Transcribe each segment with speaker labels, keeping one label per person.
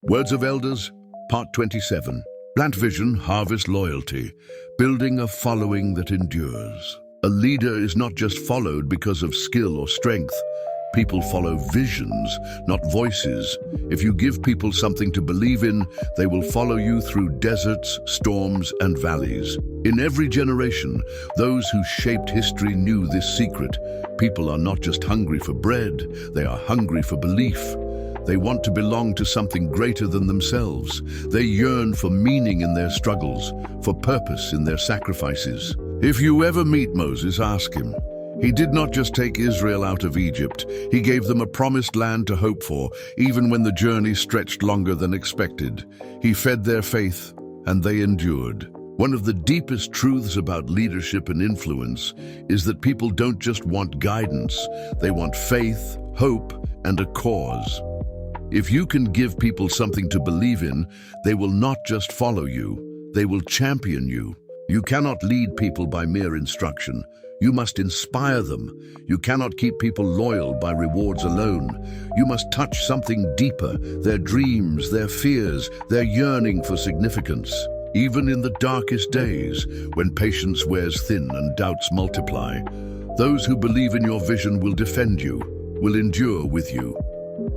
Speaker 1: Words of Elders, Part 27. Plant vision, harvest loyalty, building a following that endures. A leader is not just followed because of skill or strength. People follow visions, not voices. If you give people something to believe in, they will follow you through deserts, storms, and valleys. In every generation, those who shaped history knew this secret. People are not just hungry for bread, they are hungry for belief. They want to belong to something greater than themselves. They yearn for meaning in their struggles, for purpose in their sacrifices. If you ever meet Moses, ask him. He did not just take Israel out of Egypt, he gave them a promised land to hope for, even when the journey stretched longer than expected. He fed their faith, and they endured. One of the deepest truths about leadership and influence is that people don't just want guidance, they want faith, hope, and a cause. If you can give people something to believe in, they will not just follow you, they will champion you. You cannot lead people by mere instruction. You must inspire them. You cannot keep people loyal by rewards alone. You must touch something deeper, their dreams, their fears, their yearning for significance. Even in the darkest days, when patience wears thin and doubts multiply, those who believe in your vision will defend you, will endure with you.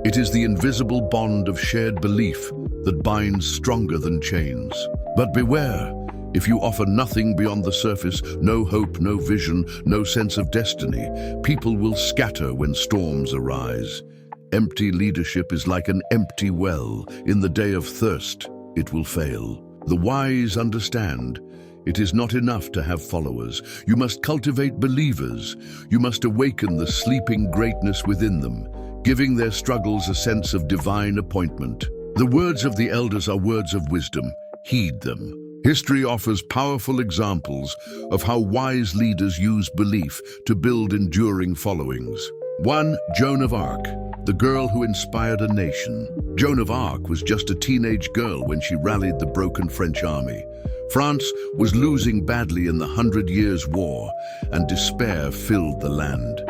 Speaker 1: It is the invisible bond of shared belief that binds stronger than chains. But beware, if you offer nothing beyond the surface, no hope, no vision, no sense of destiny, people will scatter when storms arise. Empty leadership is like an empty well. In the day of thirst, it will fail. The wise understand. It is not enough to have followers. You must cultivate believers. You must awaken the sleeping greatness within them, giving their struggles a sense of divine appointment. The words of the elders are words of wisdom. Heed them. History offers powerful examples of how wise leaders use belief to build enduring followings. 1. Joan of Arc, the girl who inspired a nation. Joan of Arc was just a teenage girl when she rallied the broken French army. France was losing badly in the 100 Years' War, and despair filled the land.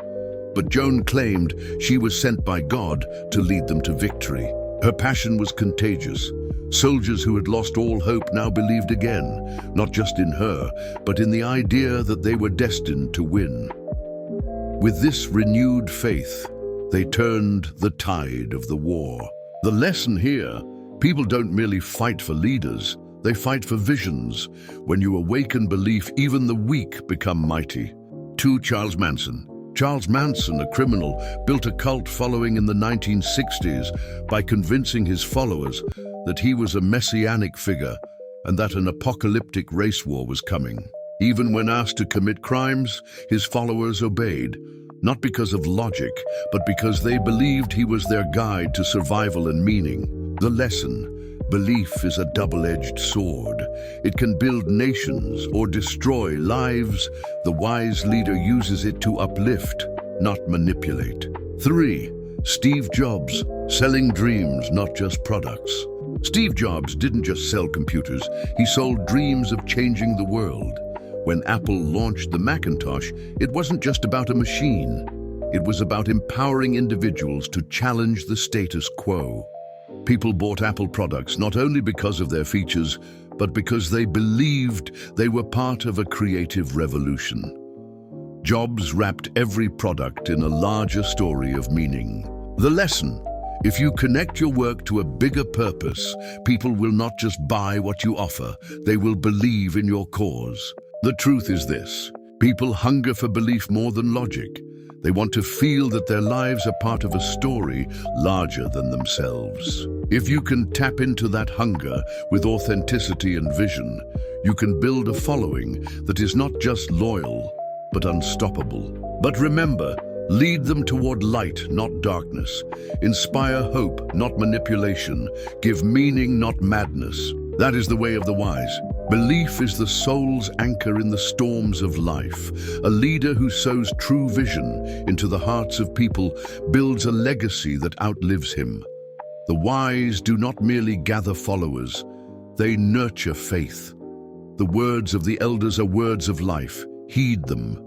Speaker 1: But Joan claimed she was sent by God to lead them to victory. Her passion was contagious. Soldiers who had lost all hope now believed again, not just in her, but in the idea that they were destined to win. With this renewed faith, they turned the tide of the war. The lesson here, people don't merely fight for leaders, they fight for visions. When you awaken belief, even the weak become mighty. 2. Charles Manson. Charles Manson, a criminal, built a cult following in the 1960s by convincing his followers that he was a messianic figure and that an apocalyptic race war was coming. Even when asked to commit crimes, his followers obeyed, not because of logic, but because they believed he was their guide to survival and meaning. The lesson: belief is a double-edged sword. It can build nations or destroy lives. The wise leader uses it to uplift, not manipulate. 3. Steve Jobs, selling dreams, not just products. Steve Jobs didn't just sell computers, he sold dreams of changing the world. When Apple launched the Macintosh, it wasn't just about a machine. It was about empowering individuals to challenge the status quo. People bought Apple products not only because of their features, but because they believed they were part of a creative revolution. Jobs wrapped every product in a larger story of meaning. The lesson: if you connect your work to a bigger purpose, people will not just buy what you offer, they will believe in your cause. The truth is this: people hunger for belief more than logic. They want to feel that their lives are part of a story larger than themselves. If you can tap into that hunger with authenticity and vision, you can build a following that is not just loyal, but unstoppable. But remember, lead them toward light, not darkness. Inspire hope, not manipulation. Give meaning, not madness. That is the way of the wise. Belief is the soul's anchor in the storms of life. A leader who sows true vision into the hearts of people builds a legacy that outlives him. The wise do not merely gather followers, they nurture faith. The words of the elders are words of life. Heed them.